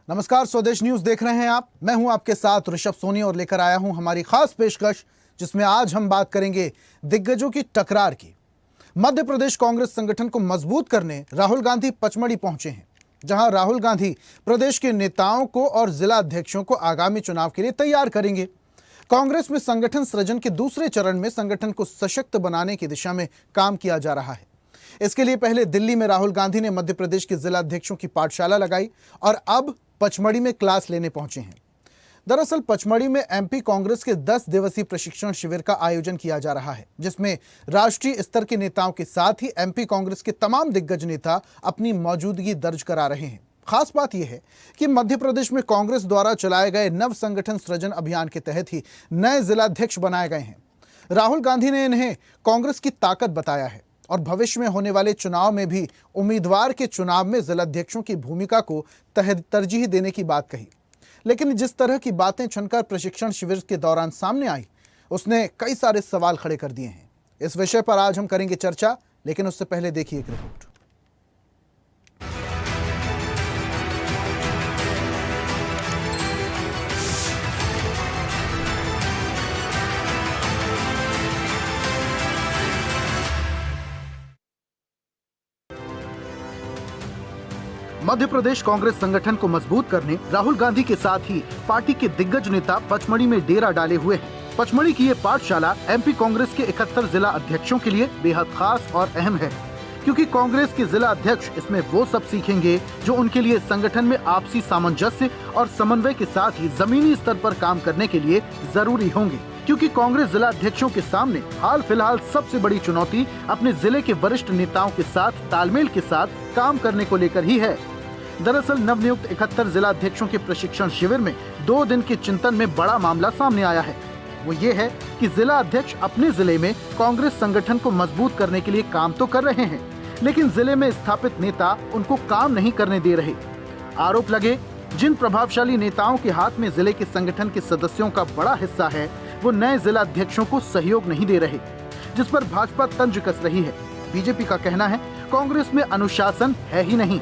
नमस्कार, स्वदेश न्यूज देख रहे हैं आप। मैं हूं आपके साथ ऋषभ सोनी और लेकर आया हूं हमारी खास पेशकश, जिसमें आज हम बात करेंगे दिग्गजों की टकरार की। मध्य प्रदेश कांग्रेस संगठन को मजबूत करने राहुल गांधी पचमढ़ी पहुंचे हैं, जहां राहुल गांधी प्रदेश के नेताओं को और जिला अध्यक्षों को आगामी चुनाव के लिए तैयार करेंगे। कांग्रेस में संगठन सृजन के दूसरे चरण में संगठन को सशक्त बनाने की दिशा में काम किया जा रहा है। इसके लिए पहले दिल्ली में राहुल गांधी ने मध्य प्रदेश के जिला अध्यक्षों की पाठशाला लगाई और अब पचमढ़ी में क्लास लेने पहुंचे हैं। दरअसल पचमढ़ी में एमपी कांग्रेस के 10 दिवसीय प्रशिक्षण शिविर का आयोजन किया जा रहा है, जिसमें राष्ट्रीय स्तर के नेताओं के साथ ही एमपी कांग्रेस के तमाम दिग्गज नेता अपनी मौजूदगी दर्ज करा रहे हैं। खास बात यह है कि मध्य प्रदेश में कांग्रेस द्वारा चलाए गए नव संगठन सृजन अभियान के तहत ही नए जिलाध्यक्ष बनाए गए हैं। राहुल गांधी ने इन्हें कांग्रेस की ताकत बताया है और भविष्य में होने वाले चुनाव में भी उम्मीदवार के चुनाव में जिलाध्यक्षों की भूमिका को तरजीह देने की बात कही। लेकिन जिस तरह की बातें छनकर प्रशिक्षण शिविर के दौरान सामने आई, उसने कई सारे सवाल खड़े कर दिए हैं। इस विषय पर आज हम करेंगे चर्चा, लेकिन उससे पहले देखिए एक रिपोर्ट। मध्य प्रदेश कांग्रेस संगठन को मजबूत करने राहुल गांधी के साथ ही पार्टी के दिग्गज नेता पचमढ़ी में डेरा डाले हुए हैं। पचमढ़ी की ये पाठशाला एमपी कांग्रेस के 71 जिला अध्यक्षों के लिए बेहद खास और अहम है, क्योंकि कांग्रेस के जिला अध्यक्ष इसमें वो सब सीखेंगे जो उनके लिए संगठन में आपसी सामंजस्य और समन्वय के साथ ही जमीनी स्तर पर काम करने के लिए जरूरी होंगे। क्योंकि कांग्रेस जिला अध्यक्षों के सामने हाल फिलहाल सबसे बड़ी चुनौती अपने जिले के वरिष्ठ नेताओं के साथ तालमेल के साथ काम करने को लेकर ही है। दरअसल नवनियुक्त 71 जिला अध्यक्षों के प्रशिक्षण शिविर में 2 दिन के चिंतन में बड़ा मामला सामने आया है। वो ये है कि जिला अध्यक्ष अपने जिले में कांग्रेस संगठन को मजबूत करने के लिए काम तो कर रहे हैं, लेकिन जिले में स्थापित नेता उनको काम नहीं करने दे रहे। आरोप लगे, जिन प्रभावशाली नेताओं के हाथ में जिले के संगठन के सदस्यों का बड़ा हिस्सा है, वो नए जिला अध्यक्षों को सहयोग नहीं दे रहे, जिस पर भाजपा तंज कस रही है। बीजेपी का कहना है कांग्रेस में अनुशासन है ही नहीं।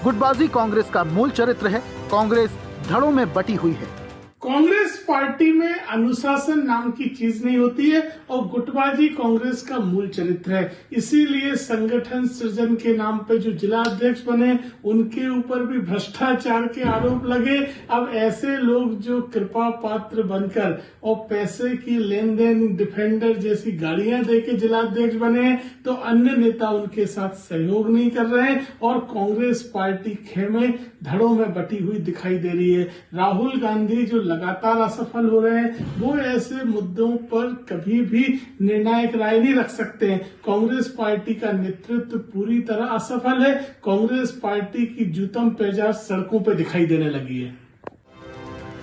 गुटबाजी कांग्रेस का मूल चरित्र है। कांग्रेस धड़ों में बटी हुई है। कांग्रेस पार्टी में अनुशासन नाम की चीज नहीं होती है और गुटबाजी कांग्रेस का मूल चरित्र है। इसीलिए संगठन सृजन के नाम पे जो जिला अध्यक्ष बने उनके ऊपर भी भ्रष्टाचार के आरोप लगे। अब ऐसे लोग जो कृपा पात्र बनकर और पैसे की लेन देन डिफेंडर जैसी गाड़ियां देके जिला अध्यक्ष बने, तो अन्य नेता उनके साथ सहयोग नहीं कर रहे हैं और कांग्रेस पार्टी खेमे धड़ों में बटी हुई दिखाई दे रही है। राहुल गांधी जो लगातार असफल हो रहे हैं, वो ऐसे मुद्दों पर कभी भी निर्णायक राय नहीं रख सकते हैं। कांग्रेस पार्टी का नेतृत्व पूरी तरह असफल है। कांग्रेस पार्टी की जूतम पेजाज सड़कों पर दिखाई देने लगी है।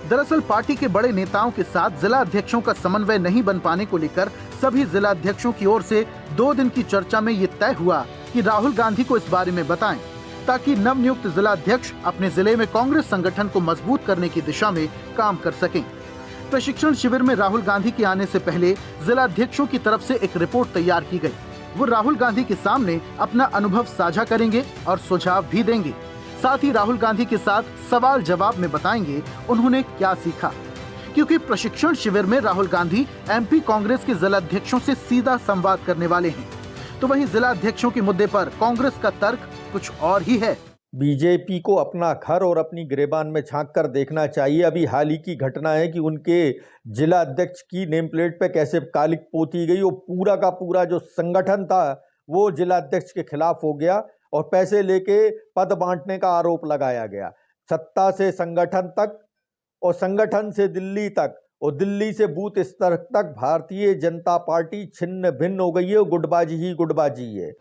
दरअसल पार्टी के बड़े नेताओं के साथ जिला अध्यक्षों का समन्वय नहीं बन पाने को लेकर सभी जिला अध्यक्षों की ओर से 2 दिन की चर्चा में ये तय हुआ कि राहुल गांधी को इस बारे में बताएं, ताकि नवनियुक्त जिला अध्यक्ष अपने जिले में कांग्रेस संगठन को मजबूत करने की दिशा में काम कर सकें। प्रशिक्षण शिविर में राहुल गांधी के आने से पहले जिला अध्यक्षों की तरफ से एक रिपोर्ट तैयार की गई। वो राहुल गांधी के सामने अपना अनुभव साझा करेंगे और सुझाव भी देंगे। साथ ही राहुल गांधी के साथ सवाल जवाब में बताएंगे उन्होंने क्या सीखा, क्योंकि प्रशिक्षण शिविर में राहुल गांधी एमपी कांग्रेस के जिला अध्यक्षों से सीधा संवाद करने वाले हैं। तो वहीं जिला अध्यक्षों के मुद्दे पर कांग्रेस का तर्क कुछ और ही है। बीजेपी को अपना घर और अपनी गिरेबान में झांक कर देखना चाहिए। अभी हाल ही की घटना है कि उनके जिला अध्यक्ष की नेम प्लेट पे कैसे कालिक पोती गई। वो पूरा का पूरा जो संगठन था वो जिला अध्यक्ष के खिलाफ हो गया और पैसे लेके पद बांटने का आरोप लगाया गया। सत्ता से संगठन तक और संगठन से दिल्ली तक और दिल्ली से बूथ स्तर तक भारतीय जनता पार्टी छिन्न भिन्न हो गई है। गुटबाजी ही गुटबाजी है।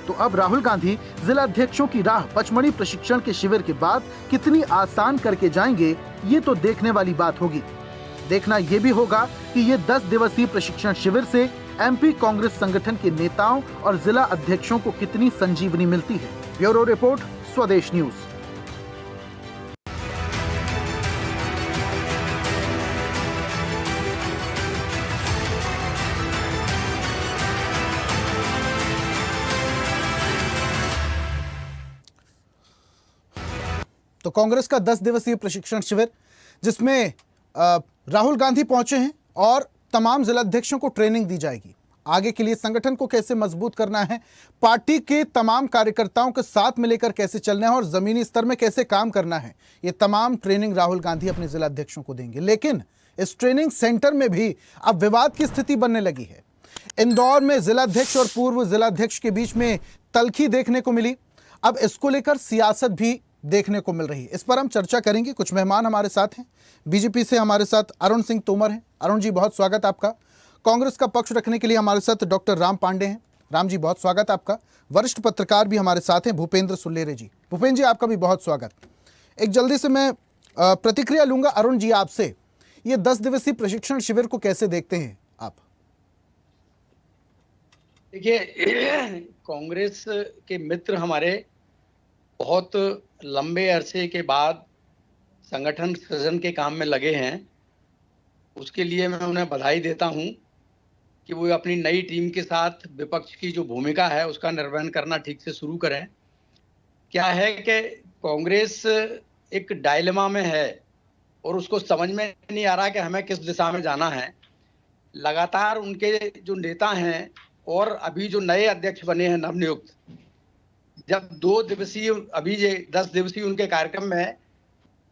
तो अब राहुल गांधी जिला अध्यक्षों की राह पचमढ़ी प्रशिक्षण के शिविर के बाद कितनी आसान करके जाएंगे, ये तो देखने वाली बात होगी। देखना ये भी होगा कि ये 10 दिवसीय प्रशिक्षण शिविर से एमपी कांग्रेस संगठन के नेताओं और जिला अध्यक्षों को कितनी संजीवनी मिलती है। ब्यूरो रिपोर्ट, स्वदेश न्यूज। तो कांग्रेस का 10 दिवसीय प्रशिक्षण शिविर जिसमें राहुल गांधी पहुंचे हैं और तमाम जिलाध्यक्षों को ट्रेनिंग दी जाएगी। आगे के लिए संगठन को कैसे मजबूत करना है, पार्टी के तमाम कार्यकर्ताओं के साथ मिलकर कैसे चलना है और जमीनी स्तर में कैसे काम करना है, ये तमाम ट्रेनिंग राहुल गांधी अपने जिलाध्यक्षों को देंगे। लेकिन इस ट्रेनिंग सेंटर में भी अब विवाद की स्थिति बनने लगी है। इंदौर में जिलाध्यक्ष और पूर्व जिलाध्यक्ष के बीच में तल्खी देखने को मिली। अब इसको लेकर सियासत भी देखने को मिल रही है। इस पर हम चर्चा करेंगे। कुछ मेहमान हमारे साथ हैं। बीजेपी से हमारे साथ अरुण सिंह तोमर हैं। अरुण जी, बहुत स्वागत आपका। कांग्रेस का पक्ष रखने के लिए हमारे साथ डॉक्टर राम पांडे हैं। राम जी, बहुत स्वागत आपका। वरिष्ठ पत्रकार भी हमारे साथ हैं, भूपेंद्र सुल्लेरे जी। भूपेंद्र जी, आपका भी बहुत स्वागत। एक जल्दी से मैं प्रतिक्रिया लूंगा अरुण जी आपसे। ये 10 दिवसीय प्रशिक्षण शिविर को कैसे देखते हैं आप? देखिए, कांग्रेस के मित्र हमारे बहुत लंबे अरसे के बाद संगठन सृजन के काम में लगे हैं। उसके लिए मैं उन्हें बधाई देता हूं कि वो अपनी नई टीम के साथ विपक्ष की जो भूमिका है उसका निर्वहन करना ठीक से शुरू करें। क्या है कि कांग्रेस एक डायलेमा में है और उसको समझ में नहीं आ रहा कि हमें किस दिशा में जाना है। लगातार उनके जो नेता हैं और अभी जो नए अध्यक्ष बने हैं नवनियुक्त, जब 2 दिवसीय अभी ये 10 दिवसीय उनके कार्यक्रम में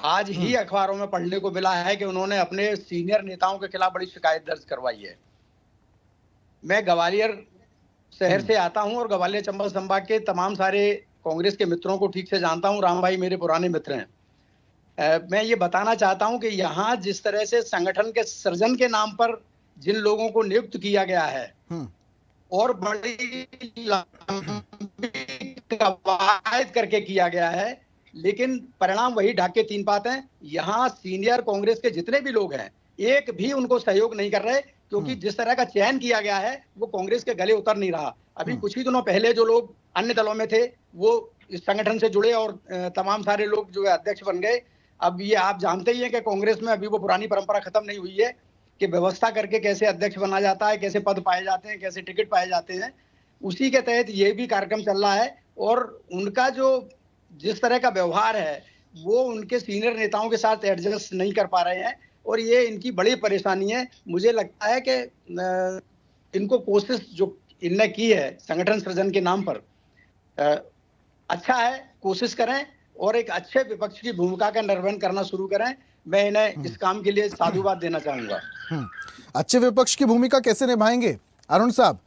आज ही अखबारों में पढ़ने को मिला है कि उन्होंने अपने सीनियर नेताओं के खिलाफ बड़ी शिकायत दर्ज करवाई है। मैं ग्वालियर शहर से आता हूं और ग्वालियर चंबल संभाग के तमाम सारे कांग्रेस के मित्रों को ठीक से जानता हूं। राम भाई मेरे पुराने मित्र हैं। मैं ये बताना चाहता हूं कि यहाँ जिस तरह से संगठन के सृजन के नाम पर जिन लोगों को नियुक्त किया गया है और बड़ी कवायद करके किया गया है, लेकिन परिणाम वही ढाक के तीन बात हैं। यहाँ सीनियर कांग्रेस के जितने भी लोग हैं एक भी उनको सहयोग नहीं कर रहे, क्योंकि जिस तरह का चयन किया गया है वो कांग्रेस के गले उतर नहीं रहा। अभी कुछ ही दिनों पहले जो लोग अन्य दलों में थे वो इस संगठन से जुड़े और तमाम सारे लोग जो है अध्यक्ष बन गए। अब ये आप जानते ही हैं कि कांग्रेस में अभी वो पुरानी परंपरा खत्म नहीं हुई है कि व्यवस्था करके कैसे अध्यक्ष बना जाता है, कैसे पद पाए जाते हैं, कैसे टिकट पाए जाते हैं। उसी के तहत ये भी कार्यक्रम चल रहा है और उनका जो जिस तरह का व्यवहार है वो उनके सीनियर नेताओं के साथ एडजस्ट नहीं कर पा रहे हैं और ये इनकी बड़ी परेशानी है। मुझे लगता है कि इनको कोशिश जो इनने की है संगठन सृजन के नाम पर, अच्छा है, कोशिश करें और एक अच्छे विपक्ष की भूमिका का निर्वहन करना शुरू करें। मैं इन्हें इस काम के लिए साधुवाद देना चाहूंगा। अच्छे विपक्ष की भूमिका कैसे निभाएंगे अरुण साहब?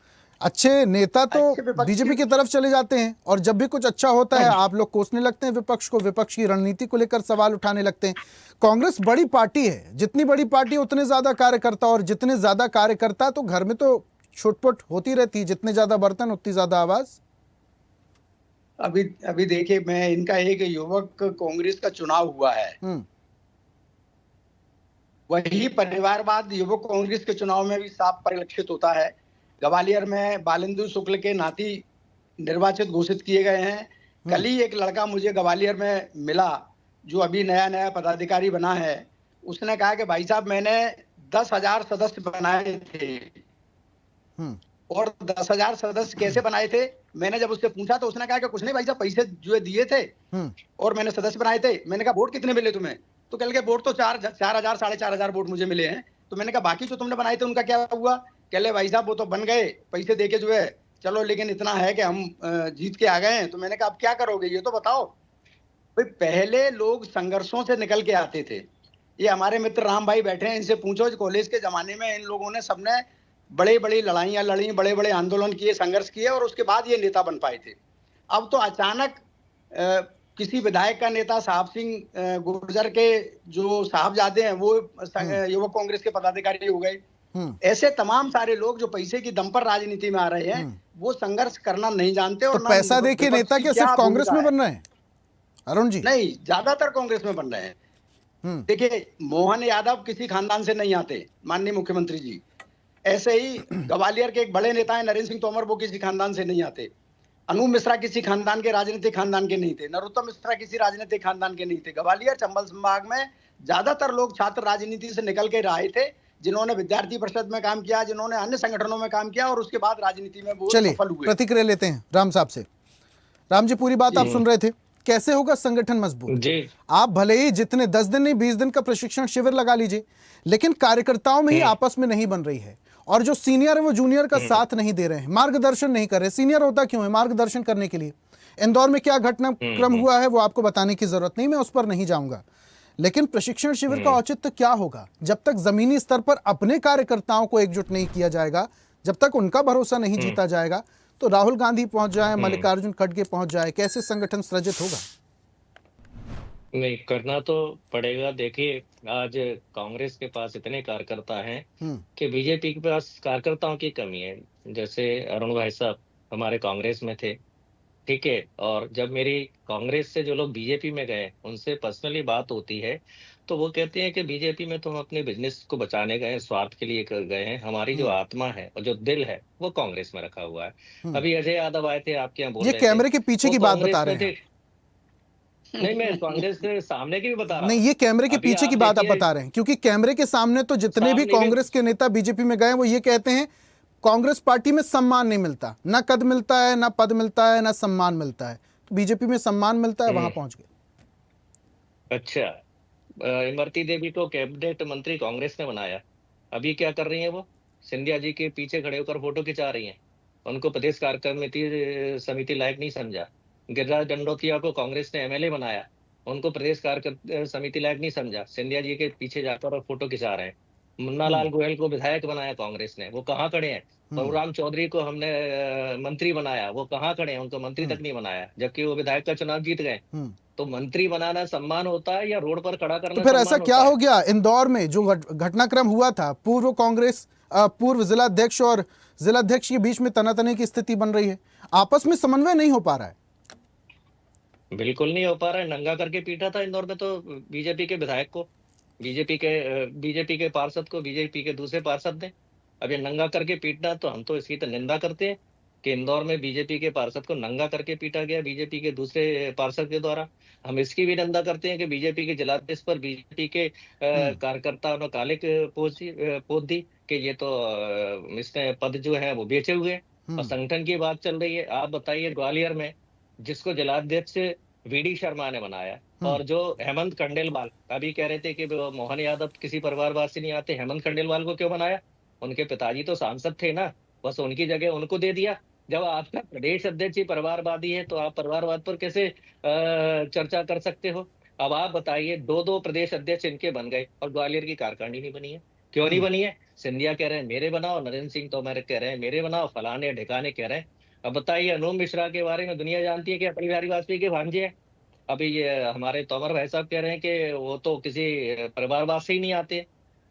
अच्छे नेता तो बीजेपी की तरफ चले जाते हैं और जब भी कुछ अच्छा होता है आप लोग कोसने लगते हैं विपक्ष को, विपक्ष की रणनीति को लेकर सवाल उठाने लगते हैं। कांग्रेस बड़ी पार्टी है, जितनी बड़ी पार्टी उतने ज्यादा कार्यकर्ता, और जितने ज्यादा कार्यकर्ता तो घर में तो छुटपुट होती रहती है, जितने ज्यादा बर्तन उतनी ज्यादा आवाज। अभी देखिए, मैं इनका एक युवक कांग्रेस का चुनाव हुआ है, वही परिवारवाद युवक कांग्रेस के चुनाव में भी साफ परिलक्षित होता है। ग्वालियर में बालेंदु शुक्ल के नाती निर्वाचित घोषित किए गए हैं। कल ही एक लड़का मुझे ग्वालियर में मिला जो अभी नया नया पदाधिकारी बना है। उसने कहा कि भाई साहब मैंने 10,000 सदस्य बनाए थे। और 10,000 सदस्य कैसे बनाए थे, मैंने जब उससे पूछा तो उसने कहा कि कुछ नहीं भाई साहब, पैसे जो दिए थे और मैंने सदस्य बनाए थे। मैंने कहा वोट कितने मिले तुम्हें? तो कल के वोट तो 4,000 4,500 वोट मुझे मिले हैं। तो मैंने कहा बाकी जो तुमने बनाए थे उनका क्या हुआ? कहले भाई साहब वो तो बन गए, पैसे देके जो है चलो, लेकिन इतना है कि हम जीत के आ गए हैं। तो मैंने कहा अब क्या करोगे ये तो बताओ। भाई पहले लोग संघर्षों से निकल के आते थे। ये हमारे मित्र राम भाई बैठे हैं, इनसे पूछो कॉलेज के जमाने में इन लोगों ने सबने बड़े बड़ी लड़ाइयां लड़ी, बड़े बड़े आंदोलन किए, संघर्ष किए और उसके बाद ये नेता बन पाए थे। अब तो अचानक किसी विधायक का नेता साहब सिंह गुर्जर के जो साहबजादे हैं वो युवक कांग्रेस के पदाधिकारी हो गए। ऐसे तमाम सारे लोग जो पैसे की दम पर राजनीति में आ रहे हैं वो संघर्ष करना नहीं जानते। और तो पैसा देखिए नेता क्या सिर्फ कांग्रेस में बन रहे हैं अरुण जी? नहीं, ज्यादातर कांग्रेस में बन रहे हैं। देखिए, मोहन यादव किसी खानदान से नहीं आते, माननीय मुख्यमंत्री जी। ऐसे ही ग्वालियर के एक बड़े नेता है नरेंद्र सिंह तोमर, वो किसी खानदान से नहीं आते। अनूप मिश्रा किसी खानदान के, राजनीतिक खानदान के नहीं थे। नरोत्तम मिश्रा किसी राजनीतिक खानदान के नहीं थे। ग्वालियर चंबल संभाग में ज्यादातर लोग छात्र राजनीति से निकल के आए थे, जिन्होंने विद्यार्थी परिषद में काम किया, जिन्होंने अन्य संगठनों में काम किया और उसके बाद राजनीति में वो सफल हुए। प्रतिक्रिया लेते हैं राम साहब से। राम जी, पूरी बात आप सुन रहे थे। कैसे होगा संगठन मजबूत? जी। आप भले ही जितने 10 दिन नहीं 20 दिन का प्रशिक्षण शिविर लगा लीजिए, लेकिन कार्यकर्ताओं में ही आपस में नहीं बन रही है, और जो सीनियर है वो जूनियर का साथ नहीं दे रहे हैं, मार्गदर्शन नहीं कर रहे। सीनियर होता क्यों है? मार्गदर्शन करने के लिए। इंदौर में क्या घटनाक्रम हुआ है वो आपको बताने की जरूरत नहीं, मैं उस पर नहीं जाऊंगा। लेकिन प्रशिक्षण शिविर का औचित्य क्या होगा जब तक जमीनी स्तर पर अपने कार्यकर्ताओं को एकजुट नहीं किया जाएगा, जब तक उनका भरोसा नहीं जीता जाएगा। तो राहुल गांधी पहुंच जाए, मल्लिकार्जुन खड़गे पहुंच जाए, कैसे संगठन सृजित होगा? नहीं, करना तो पड़ेगा। देखिए, आज कांग्रेस के पास इतने कार्यकर्ता हैं कि बीजेपी के पास कार्यकर्ताओं की कमी है। जैसे अरुण भाई साहब हमारे कांग्रेस में थे, ठीक है, और जब मेरी कांग्रेस से जो लोग बीजेपी में गए उनसे पर्सनली बात होती है तो वो कहते हैं कि बीजेपी में तो हम अपने बिजनेस को बचाने गए हैं, स्वार्थ के लिए गए हैं। हमारी जो आत्मा है और जो दिल है वो कांग्रेस में रखा हुआ है। अभी अजय यादव आए थे, आपके यहाँ बोल ये रहे थे, कैमरे के पीछे वो की बात कांग्रेस बता में रहे हैं। थे। नहीं, मैं कांग्रेस के सामने की भी बता रहा नहीं, हूँ। ये कैमरे के अभी पीछे की आप बात आप देखिए, बता रहे हैं, क्योंकि कैमरे के सामने तो जितने भी सामने भी कांग्रेस के नेता बीजेपी में गए वो ये कहते हैं कांग्रेस पार्टी में सम्मान नहीं मिलता, ना कद मिलता है, ना पद मिलता है, ना सम्मान मिलता है। तो बीजेपी में सम्मान मिलता है, वहां पहुंच गए। अच्छा, इमरती देवी को कैबिनेट मंत्री कांग्रेस ने बनाया। अभी क्या कर रही हैं वो? सिंधिया जी के पीछे खड़े होकर फोटो खिंचा रही हैं। उनको प्रदेश कार्यकारिणी समिति लायक नहीं समझा। गिरिराज दंडोतिया को कांग्रेस ने एमएलए बनाया, उनको प्रदेश कार्यकारिणी समिति लायक नहीं समझा। सिंधिया जी के पीछे जाकर फोटो खिंचा रहे हैं। मुन्ना लाल गोयल को विधायक बनाया कांग्रेस ने, वो कहाँ खड़े हैं? प्रभुराम चौधरी को हमने मंत्री बनाया, वो कहाँ खड़े हैं? उनको मंत्री तक नहीं बनाया, जबकि वो विधायक का चुनाव जीत गए। तो मंत्री बनाना सम्मान होता है या रोड पर खड़ा करना? तो फिर ऐसा क्या होता हो गया इंदौर में जो घटनाक्रम हुआ था? पूर्व कांग्रेस पूर्व जिलाध्यक्ष और जिलाध्यक्ष के बीच में तनातनी की स्थिति बन रही है, आपस में समन्वय नहीं हो पा रहा है। बिल्कुल नहीं हो पा रहा है। नंगा करके पीटा था इंदौर में तो बीजेपी के विधायक को, बीजेपी के पार्षद को, बीजेपी के दूसरे पार्षद ने। अब ये नंगा करके पीटना, तो हम तो इसकी तो निंदा करते हैं कि इंदौर में बीजेपी के पार्षद को नंगा करके पीटा गया बीजेपी के दूसरे पार्षद के द्वारा। हम इसकी भी निंदा करते हैं कि बीजेपी के जिलाध्यक्ष पर बीजेपी के कार्यकर्ताओं ने काले पोत दी कि ये तो इसने पद जो है वो बेचे हुए हैं। और संगठन की बात चल रही है। आप बताइए, ग्वालियर में जिसको जिलाध्यक्ष वीडी शर्मा ने बनाया, और जो हेमंत खंडेलवाल, अभी कह रहे थे कि मोहन यादव किसी परिवारवाद से नहीं आते, हेमंत खंडेलवाल को क्यों बनाया? उनके पिताजी तो सांसद थे ना, बस उनकी जगह उनको दे दिया। जब आपका प्रदेश अध्यक्ष ही परिवारवादी है तो आप परिवारवाद पर कैसे चर्चा कर सकते हो? अब आप बताइए, दो प्रदेश अध्यक्ष इनके बन गए और ग्वालियर की कार्यकारिणी नहीं बनी है। क्यों नहीं बनी है? सिंधिया कह रहे हैं मेरे बनाओ, नरेंद्र सिंह तोमर कह रहे हैं मेरे बनाओ, फलाने ढिकाने कह रहे हैं। अब बताइए, अनूप मिश्रा के बारे में दुनिया जानती है कि अटल बिहारी वाजपेयी के भांजे हैं। अभी ये हमारे तोमर भाई साहब कह रहे हैं कि वो तो किसी परिवारवाद से ही नहीं आते।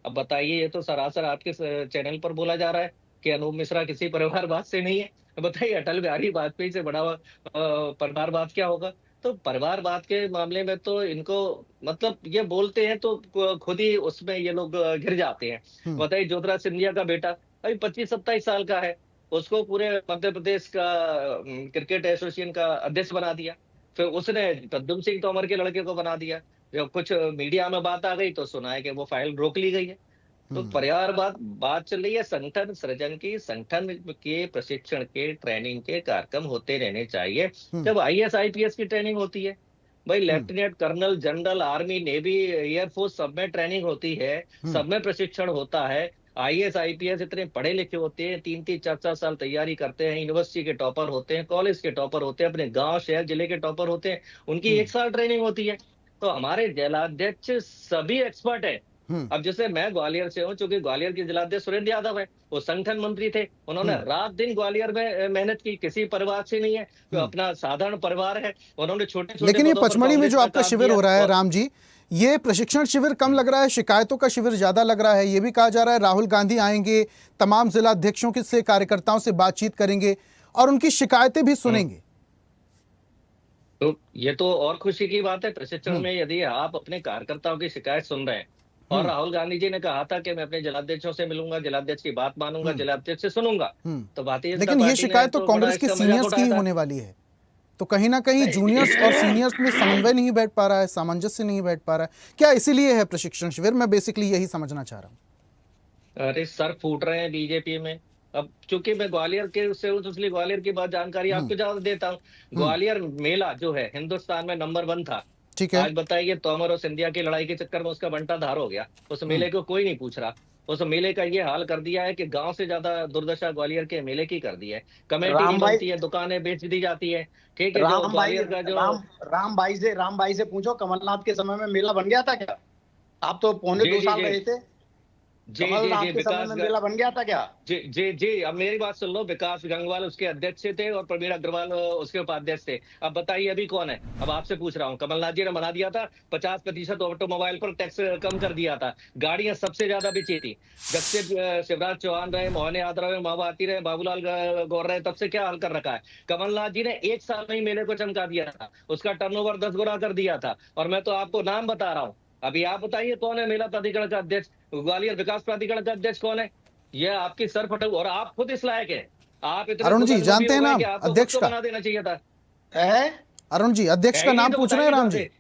अब बताइए, ये तो सरासर आपके चैनल पर बोला जा रहा है कि अनूप मिश्रा किसी परिवारवाद से नहीं है। बताइए, अटल बिहारी वाजपेयी से बड़ा परिवारवाद क्या होगा? तो परिवारवाद के मामले में तो इनको, मतलब ये बोलते हैं तो खुद ही उसमें ये लोग घिर जाते हैं। बताइए, ज्योतिराज सिंधिया का बेटा अभी 25-27 साल का है, उसको पूरे मध्य प्रदेश का क्रिकेट एसोसिएशन का अध्यक्ष बना दिया। फिर उसने प्रद्युम्न सिंह तोमर के लड़के को बना दिया। जब कुछ मीडिया में बात आ गई तो सुना है कि वो फाइल रोक ली गई है। तो परिवारवाद बात चल रही है। संगठन सृजन की, संगठन के प्रशिक्षण के, ट्रेनिंग के कार्यक्रम होते रहने चाहिए। जब आईएएस आईपीएस की ट्रेनिंग होती है, भाई lieutenant colonel, general, army, navy, air force, सब में ट्रेनिंग होती है, सब में प्रशिक्षण होता है। आईएएस आईपीएस इतने पढ़े लिखे होते हैं, 3-3, 4-4 साल तैयारी करते हैं, यूनिवर्सिटी के टॉपर होते हैं, कॉलेज के टॉपर होते हैं, अपने गांव, शहर, जिले के टॉपर होते हैं, उनकी 1 साल ट्रेनिंग होती है। तो हमारे जिलाध्यक्ष सभी एक्सपर्ट है। अब जैसे मैं ग्वालियर से हूँ, चूंकि ग्वालियर के जिलाध्यक्ष सुरेंद्र यादव है, वो संगठन मंत्री थे, उन्होंने रात दिन ग्वालियर में मेहनत की, किसी परिवार से नहीं है, तो अपना साधारण परिवार है, उन्होंने छोटे-छोटे। लेकिन ये पचमढ़ी में जो आपका शिविर हो रहा है राम जी, ये प्रशिक्षण शिविर कम लग रहा है, शिकायतों का शिविर ज्यादा लग रहा है। ये भी कहा जा रहा है राहुल गांधी आएंगे, तमाम जिला अध्यक्षों से, कार्यकर्ताओं से बातचीत करेंगे और उनकी शिकायतें भी सुनेंगे। तो ये तो और खुशी की बात है। प्रशिक्षण में यदि आप अपने कार्यकर्ताओं की शिकायत सुन रहे हैं, और राहुल गांधी जी ने कहा था कि मैं अपने जिलाध्यक्षों से मिलूंगा, जिलाध्यक्ष की बात मानूंगा, जिलाध्यक्ष से सुनूंगा, तो भारतीय जनता लेकिन ये पार्टी शिकायत तो कांग्रेस के सीनियर्स की ही होने वाली है। तो कहीं ना कहीं जूनियर्स और सीनियर्स में समन्वय नहीं बैठ पा रहा है, सामंजस्य नहीं बैठ पा रहा है। क्या इसीलिए है प्रशिक्षण शिविर? मैं बेसिकली यही समझना चाह रहा हूँ। अरे सर फूट रहे हैं बीजेपी में, अब चूंकि मैं ग्वालियर के से हूं, तो इसलिए ग्वालियर की बात जानकारी आपको ज्यादा देता हूँ। ग्वालियर मेला जो है हिंदुस्तान में नंबर 1 था। ठीक है। आज बताइए, तोमर और सिंधिया की लड़ाई के चक्कर में उसका बंटा धार हो गया। उस मेले को कोई नहीं पूछ रहा। उस मेले का ये हाल कर दिया है कि गांव से ज्यादा दुर्दशा ग्वालियर के मेले की कर दी है। कमेटी नहीं राम भाई, बनती है, दुकानें बेच दी जाती है। ठीक है, जो राम भाई, ग्वालियर का जो राम भाई से पूछो, कमलनाथ के समय में मेला बन गया था क्या? आप तो पौने जी 2 जी साल जी रहे थे। जी जी कमलनाथ जी के समय विकास में मेला बन गया था क्या? जी जी जी, अब मेरी बात सुन लो। विकास गंगवाल उसके अध्यक्ष थे और प्रवीण अग्रवाल उसके उपाध्यक्ष थे। अब बताइए अभी कौन है? अब आपसे पूछ रहा हूँ। कमलनाथ जी ने बना दिया था 50% ऑटोमोबाइल पर टैक्स कम कर दिया था। गाड़ियां सबसे ज्यादा बेची थी। जब से शिवराज चौहान रहे, मोहन यादव रहे, मायावती रहे, बाबूलाल गौर रहे, तब से क्या हाल कर रखा है? कमलनाथ जी ने 1 साल में ही मेले को चमका दिया था। उसका टर्नओवर 10 गुना कर दिया था। और मैं तो आपको नाम बता रहा हूँ। अभी आप बताइए कौन है मेला प्राधिकरण का अध्यक्ष? ग्वालियर विकास प्राधिकरण का अध्यक्ष कौन है? यह आपकी सर फटक, और आप खुद इस लायक है। आप इतने अरुण जी, दुर्गंधलोभी जानते हो हैं गए नाम कि आपको खुद अध्यक्ष को का? बना देना चाहिए था। है? अरुण जी, अध्यक्ष है का ही नहीं नाम तो पूछ रहे हैं बताइए राम कौन जी? से?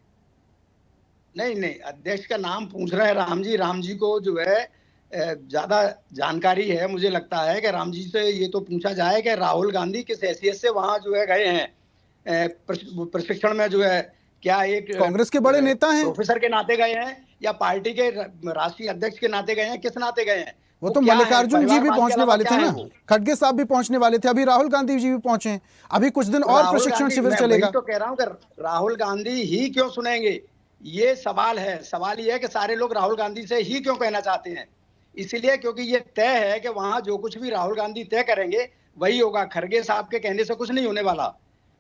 नहीं नहीं, अध्यक्ष का नाम पूछ रहे हैं राम जी। राम जी को जो है ज्यादा जानकारी है। मुझे लगता है कि राम जी से ये तो पूछा जाए कि राहुल गांधी किस हैसियत से वहां जो है गए हैं प्रशिक्षण में, जो है क्या एक कांग्रेस के बड़े नेता हैं। प्रोफेसर के नाते गए हैं या पार्टी के राष्ट्रीय अध्यक्ष के नाते गए हैं? किस नाते गए हैं? वो वो तो क्या है? मल्लिकार्जुन जी भी परिवारवाद के पहुंचने अलावा वाले क्या थे है ना। वो? खड़गे साहब भी पहुंचने वाले थे। अभी राहुल गांधी जी भी पहुंचे हैं। अभी कुछ दिन तो और राहुल प्रशिक्षण गांधी, शिविर मैं वही चलेगा। तो कह रहा हूँ कि राहुल गांधी ही क्यों सुनेंगे? ये सवाल है। सवाल ये है कि सारे लोग राहुल गांधी से ही क्यों कहना चाहते हैं? इसीलिए क्योंकि ये तय है कि वहां जो कुछ भी राहुल गांधी तय करेंगे वही होगा। खड़गे साहब के कहने से कुछ नहीं होने वाला।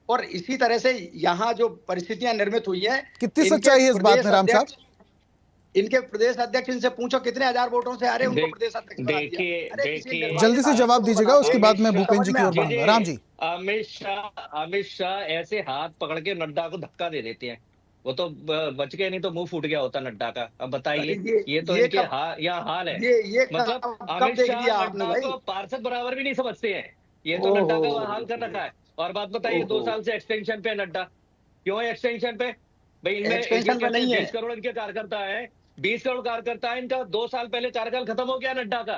और इसी तरह से यहाँ जो परिस्थितियां निर्मित हुई है, कितनी सच्चाई है इस बात में राम साहब? इनके प्रदेश अध्यक्ष, इनसे पूछो कितने हजार वोटों से आ रहे, उनको देख प्रदेश अध्यक्ष बना दिया। देखिए अरे किसी देखिए निर्वाचित जल्दी से आदमी जवाब को दीजिएगा, बनाते उसके हैं। बाद मैं अमित भूपेंद्र समझ जी में की ओर आता है? बढ़ूंगा। राम जी। अमित शाह ऐसे हाथ पकड़ के नड्डा को धक्का दे देते हैं। वो तो बच गए, नहीं तो मुंह फूट गया होता नड्डा का। अब अरे बताइए, ये तो ये इनके कब यहाँ हाल है। ये मतलब कब अमित देख शाह दिया आपने नड्डा भाई? को पार्षद बराबर भी नहीं समझते हैं। ये तो नड्डा ओहो, का वह हाल कर रखा है। और बात बताइए, ओहो, 2 साल से एक्सटेंशन पे है नड्डा। क्यों है एक्सटेंशन पे? भाई इनमें ये एक्सटेंशन पे कहते हैं नहीं है। 20 करोड़ इनके कार्यकर्ता है। 20 करोड़ कार्यकर्ता है इनका। 2 साल पहले कार्यकाल खत्म हो गया नड्डा का।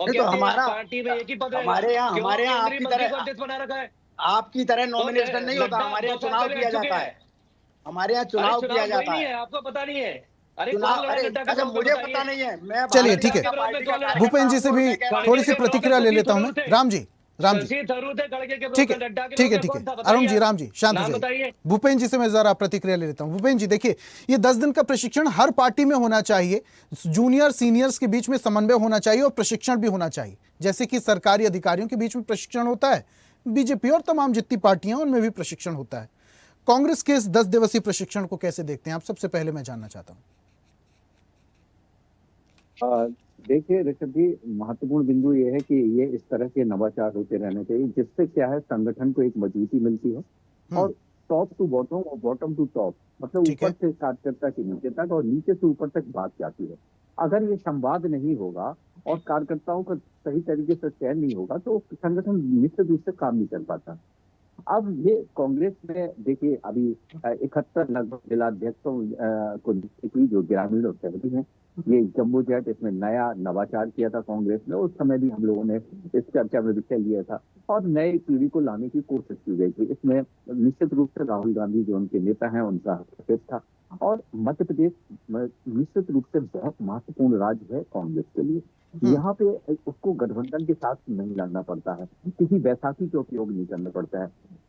और नहीं तो कहते हैं हमारा, पार्टी में एक ही पद रहेगा। हमारे क्यों? यहाँ केंद्रीय आपकी मंत्री तरह को अध्यक्ष बना रखा है। और नॉमिनेशन नहीं होता। नड्डा हमारे 2 यहाँ साल चुनाव पहले किया हट चुके जाता हैं। है। हमारे यहाँ अरे चुनाव किया चुनाव कोई जाता नहीं है। है, आपको पता नहीं है। अरे कौन चुनाव, लड़ा अरे नड्डा के अच्छा, विरोध में? मुझे बताइए। पता नहीं है। मैं चलिए, भारतीय ठीक है। जनता पार्टी का कार्यकर्ता भूपेंद्र जी से हूं और भी मैं कह रहा हूं थोड़ी खड़गे सी के विरोध में प्रतिक्रिया ले शशि लेता हूं थरूर मैं। थे। राम जी, राम जी, शशि थरूर थे खड़गे के विरोध ठीक में। है, नड्डा के ठीक विरोध है, में ठीक कौन था? है। बताइए अरुण जी, आप। राम जी, शांत हो नाम जाइए। बताइए। भूपेंद्र जी से मैं जरा प्रतिक्रिया ले लेता हूं। भूपेंद्र जी, देखिए, ये 10 दिन का प्रशिक्षण हर पार्टी में होना चाहिए। जूनियर सीनियर्स के बीच में समन्वय होना चाहिए और प्रशिक्षण भी होना चाहिए, जैसे कि सरकारी अधिकारियों के बीच में प्रशिक्षण होता है। बीजेपी और तमाम जितनी पार्टियां उनमें भी प्रशिक्षण होता है। कांग्रेस के इस 10 दिवसीय प्रशिक्षण को कैसे देखते हैं आप? सबसे पहले मैं जानना चाहता हूं। देखिए ऋषभ जी, महत्वपूर्ण बिंदु ये है कि ये इस तरह के नवाचार होते रहने चाहिए, जिससे क्या है, संगठन को एक मजबूती मिलती है। और टॉप टू बॉटम और बॉटम टू टॉप, मतलब ठीक है। ऊपर से कार्यकर्ता के नीचे तक और नीचे से ऊपर तक बात जाती है। अगर ये संवाद नहीं होगा और कार्यकर्ताओं का सही तरीके से चयन नहीं होगा तो संगठन निश्चित रूप से काम नहीं कर पाता। अब ये कांग्रेस में देखिए, अभी 71 लगभग जिलाध्यक्षों को नियुक्ति की, जो ग्रामीण और शहरी हैं। ये जम्बो जेट, इसमें नया नवाचार किया था कांग्रेस ने। उस समय भी हम लोगों ने इस चर्चा में विषय लिया था और नई पीढ़ी को लाने की कोशिश की गई थी। इसमें निश्चित रूप से राहुल गांधी जो उनके नेता हैं, उनका हस्तक्षेप था। और मध्य प्रदेश निश्चित रूप से बहुत महत्वपूर्ण राज्य है कांग्रेस के लिए। यहाँ पे उसको गठबंधन के साथ नहीं लड़ना पड़ता है, किसी बैसाखी का उपयोग नहीं करना पड़ता है।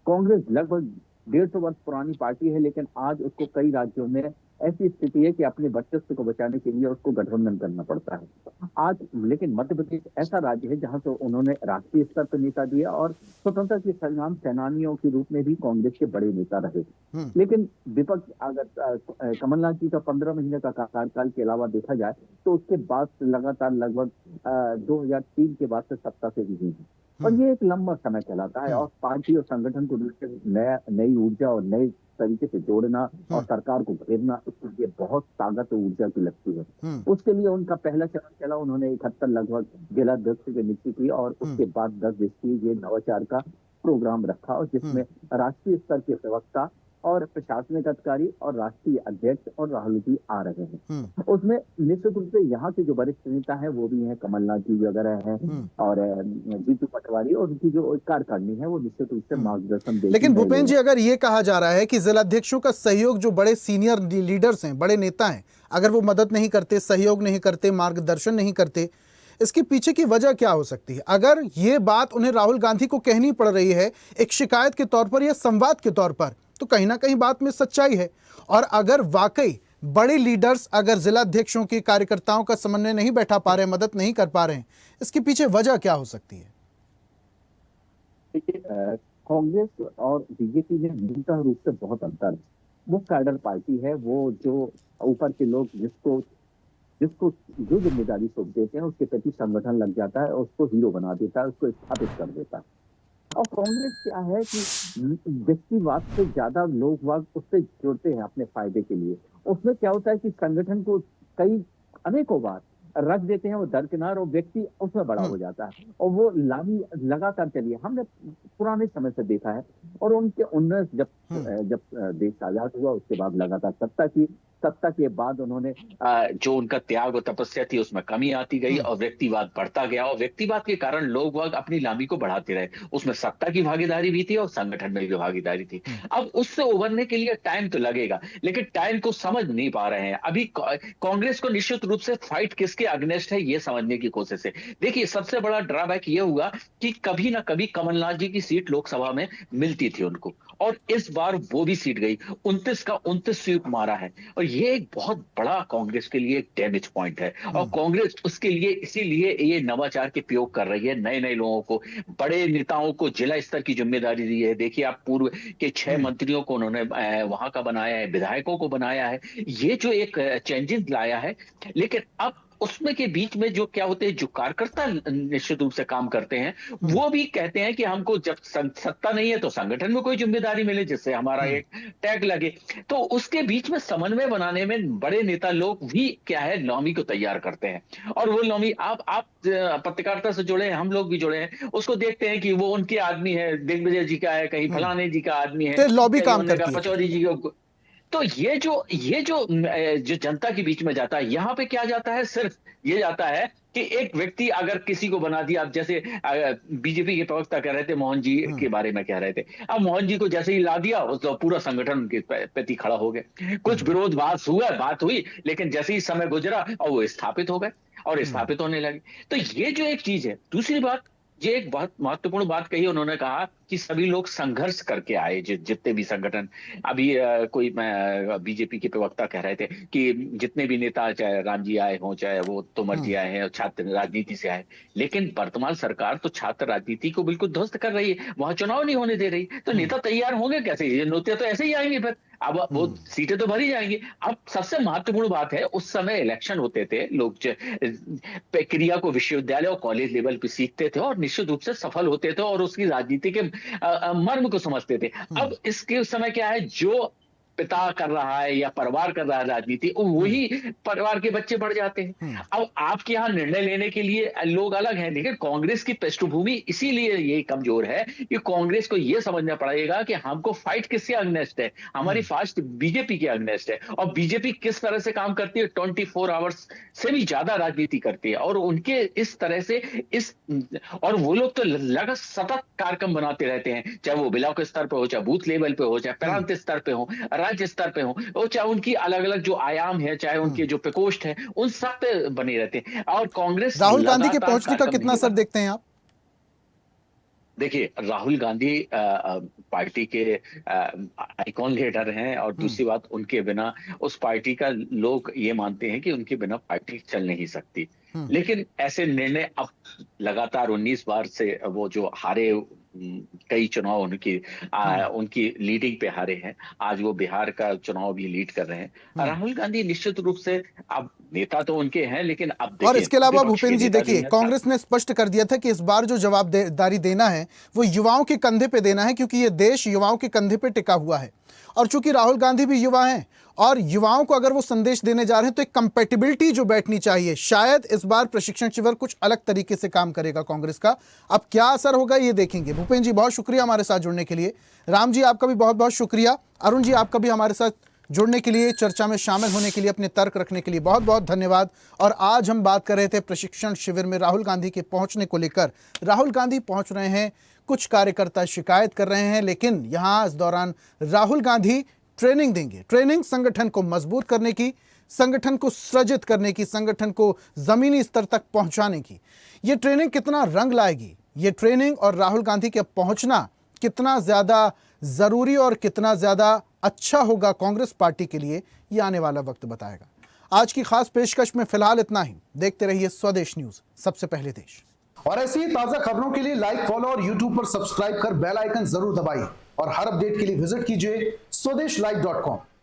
कांग्रेस लगभग 150 वर्ष पुरानी पार्टी है, लेकिन आज उसको कई राज्यों में ऐसी स्थिति है कि अपने वर्चस्व को बचाने के लिए उसको गठबंधन करना पड़ता है आज। लेकिन मध्य प्रदेश ऐसा राज्य है जहां तो उन्होंने राष्ट्रीय स्तर पर नेता दिया और स्वतंत्रता के संग्राम सेनानियों के रूप में भी कांग्रेस के बड़े नेता रहे। लेकिन विपक्ष, अगर कमलनाथ जी का 15 महीने का कार्यकाल के अलावा देखा जाए तो उसके बाद लगातार लगभग 2003 के बाद से सत्ता से भी है और ये एक लंबा समय चलाता है। और पार्टी और संगठन को नई ऊर्जा और नए तरीके से जोड़ना और सरकार को घेरना, इसके लिए बहुत ताकत और ऊर्जा की लगती है। उसके लिए उनका पहला चरण चला, उन्होंने 71 लगभग जिलाध्यक्ष की नियुक्ति की और उसके बाद 10 दिवसीय ये नवाचार का प्रोग्राम रखा और जिसमें राष्ट्रीय स्तर के प्रवक्ता और प्रशासनिक अधिकारी और राष्ट्रीय अध्यक्ष और राहुल जी आ रहे हैं। उसमें निश्चित रूप से यहाँ के जो वरिष्ठ नेता हैं वो भी हैं, कमलनाथ जी वगैरह हैं और जीतू पटवारी और उनकी जो कार्यकारिणी है वो निश्चित रूप से मार्गदर्शन देगी। लेकिन भूपेन जी, अगर ये कहा जा रहा है कि जिलाध्यक्षों का सहयोग, जो बड़े सीनियर लीडर्स हैं, बड़े नेता हैं, अगर वो मदद नहीं करते, सहयोग नहीं करते, मार्गदर्शन नहीं करते, इसके पीछे की वजह क्या हो सकती है? अगर ये बात उन्हें राहुल गांधी को कहनी पड़ रही है एक शिकायत के तौर पर या संवाद के तौर पर, तो कहीं ना कहीं बात में सच्चाई है। और अगर वाकई बड़े लीडर्स अगर जिलाध्यक्षों के कार्यकर्ताओं का समन्वय नहीं बैठा पा रहे, मदद नहीं कर पा रहे हैं, इसके पीछे वजह क्या हो सकती है? देखिए, कांग्रेस और बीजेपी में मूलतः रूप से बहुत अंतर है। वो कैडर पार्टी है, वो जो ऊपर के लोग जिसको जो जिम्मेदारी सौंप देते हैं उसके प्रति संगठन लग जाता है, उसको हीरो बना देता है, उसको स्थापित कर देता है। और कांग्रेस क्या है कि व्यक्तिवाद से ज्यादा लोकवाद उससे जुड़ते हैं अपने फायदे के लिए। उसमें क्या होता है कि संगठन को अनेकों बार रख देते हैं वो दरकिनार और व्यक्ति उसमें बड़ा हो जाता है और वो लामी लगातार चलिए हमने पुराने समय से देखा है। और उनने जब देश आजाद हुआ उसके बाद लगातार सत्ता के बाद उन्होंने जो उनका त्याग और तपस्या थी उसमें कमी आती गई और व्यक्तिवाद बढ़ता गया और व्यक्तिवाद के कारण लोग अपनी लामी को बढ़ाते रहे। उसमें सत्ता की भागीदारी भी थी और संगठन में भी भागीदारी थी। अब उससे उभरने के लिए टाइम तो लगेगा, लेकिन टाइम को समझ नहीं पा रहे हैं। अभी कांग्रेस को निश्चित रूप से फाइट किसके अगेंस्ट है ये समझने की कोशिश है। देखिए, सबसे बड़ा ड्रॉबैक ये हुआ कि कभी ना कभी कमलनाथ जी की सीट लोकसभा में मिलती थी उनको, और इस बार वो भी सीट गई। 29 का 29 सीट मारा है और ये एक बहुत बड़ा कांग्रेस के लिए एक डैमेज पॉइंट है। और कांग्रेस उसके लिए इसीलिए ये नवाचार के प्रयोग कर रही है। नए नए लोगों को, बड़े नेताओं को जिला स्तर की जिम्मेदारी दी है। देखिए, आप पूर्व के 6 मंत्रियों को उन्होंने वहां का बनाया है, विधायकों को बनाया है। ये जो एक चेंजेस लाया है, लेकिन अब उसमें के बीच में जो क्या होते हैं, जो कार्यकर्ता निश्चित रूप से काम करते हैं वो भी कहते हैं कि हमको जब सत्ता नहीं है तो संगठन में कोई जिम्मेदारी मिले जिससे हमारा एक टैग लगे। तो उसके बीच में समन्वय बनाने में बड़े नेता लोग भी क्या है, लॉमी को तैयार करते हैं। और वो लॉमी आप पत्रकारिता से जुड़े हैं, हम लोग भी जुड़े हैं, उसको देखते हैं कि वो उनके आदमी है, दिग्विजय जी का है, कहीं फलाने जी का आदमी है, लॉबी काम करती है। पचौरी जी को। तो ये जो जनता के बीच में जाता है, यहाँ पे क्या जाता है, सिर्फ ये जाता है कि एक व्यक्ति अगर किसी को बना दिया। अब जैसे बीजेपी के प्रवक्ता कह रहे थे, मोहन जी के बारे में कह रहे थे, अब मोहन जी को जैसे ही ला दिया तो पूरा संगठन उनके प्रति खड़ा हो गया। कुछ विरोध बात हुई, लेकिन जैसे ही समय गुजरा और वो स्थापित हो गए और स्थापित होने लगे। तो ये जो एक चीज है। दूसरी बात, ये एक बहुत महत्वपूर्ण बात कही उन्होंने, कहा कि सभी लोग संघर्ष करके आए, जितने भी संगठन। अभी कोई बीजेपी के प्रवक्ता कह रहे थे कि जितने भी नेता, चाहे राम जी आए हों, चाहे वो तोमर जी आए हैं, छात्र राजनीति से आए, लेकिन वर्तमान सरकार तो छात्र राजनीति को बिल्कुल ध्वस्त कर रही है, वहां चुनाव नहीं होने दे रही। तो नेता तैयार होंगे कैसे? ये नेता तो ऐसे ही आएंगे, फिर अब वो सीटें तो भरी जाएंगी। अब सबसे महत्वपूर्ण बात है, उस समय इलेक्शन होते थे, लोग प्रक्रिया को विश्वविद्यालय और कॉलेज लेवल पे सीखते थे और निश्चित रूप से सफल होते थे और उसकी राजनीति के मर्म को समझते थे। अब इसके समय क्या है, जो पिता कर रहा है या परिवार कर रहा है राजनीति, वही परिवार के बच्चे बढ़ जाते हैं। अब आपके यहाँ निर्णय लेने के लिए लोग अलग हैं, लेकिन कांग्रेस की पृष्ठभूमि इसीलिए ये कमजोर है कि कांग्रेस को ये समझना पड़ेगा कि हमको फाइट किससे अगेंस्ट है। हमारी फास्ट बीजेपी के अगेंस्ट है। और बीजेपी किस तरह से काम करती है, 24 आवर्स से भी ज्यादा राजनीति करती है और उनके इस तरह से और वो लोग तो लगातार सतत कार्यक्रम बनाते रहते हैं, चाहे वो ब्लॉक स्तर पे हो, चाहे बूथ लेवल पे हो, चाहे प्रांत स्तर पे हो, राज्य स्तर पे हो, और चाहे उनकी अलग अलग जो आयाम है, चाहे उनके जो प्रकोष्ठ है, उन सब पे बने रहते हैं। और कांग्रेस राहुल गांधी के पहुंचने का कितना असर देखते हैं आप? देखिए, राहुल गांधी पार्टी के आइकॉन लीडर हैं और दूसरी बात, उनके बिना उस पार्टी का लोग ये मानते हैं कि उनके बिना पार्टी चल नहीं सकती। लेकिन ऐसे निर्णय अब लगातार 19 बार से वो जो हारे, कई चुनाव उनकी लीडिंग पे हारे हैं। आज वो बिहार का चुनाव भी लीड कर रहे हैं। राहुल गांधी निश्चित रूप से अब नेता तो उनके हैं, लेकिन अब और देखिए, इसके अलावा विपक्ष के भूपेंद्र जी नेता देखिए, नहीं है। कांग्रेस ने स्पष्ट कर दिया था कि इस बार जो जवाबदारी देना है वो युवाओं के कंधे पे देना है, क्योंकि ये देश युवाओं के कंधे पे टिका हुआ है। और चूंकि राहुल गांधी भी युवा हैं और युवाओं को अगर वो संदेश देने जा रहे हैं तो एक कंपेटिबिलिटी जो बैठनी चाहिए। शायद इस बार प्रशिक्षण शिविर कुछ अलग तरीके से काम करेगा कांग्रेस का। अब क्या असर होगा ये देखेंगे। भूपेंद्र जी बहुत शुक्रिया हमारे साथ जुड़ने के लिए। राम जी आपका भी बहुत बहुत शुक्रिया। अरुण जी आपका भी हमारे साथ जुड़ने के लिए, चर्चा में शामिल होने के लिए, अपने तर्क रखने के लिए बहुत बहुत धन्यवाद। और आज हम बात कर रहे थे प्रशिक्षण शिविर में राहुल गांधी के पहुंचने को लेकर। राहुल गांधी पहुंच रहे हैं, कुछ कार्यकर्ता शिकायत कर रहे हैं, लेकिन यहां इस दौरान राहुल गांधी ट्रेनिंग देंगे। ट्रेनिंग संगठन को मजबूत करने की, संगठन को सृजित करने की, संगठन को जमीनी स्तर तक पहुंचाने की। ये ट्रेनिंग कितना रंग लाएगी, ये ट्रेनिंग और राहुल गांधी के पहुंचना कितना ज्यादा जरूरी और कितना ज्यादा अच्छा होगा कांग्रेस पार्टी के लिए, ये आने वाला वक्त बताएगा। आज की खास पेशकश में फिलहाल इतना ही। देखते रहिए स्वदेश न्यूज, सबसे पहले देश। और ऐसी ही ताजा खबरों के लिए लाइक, फॉलो और यूट्यूब पर सब्सक्राइब कर बेल आइकन जरूर दबाइए। और हर अपडेट के लिए विजिट कीजिए स्वदेशलाइव.com।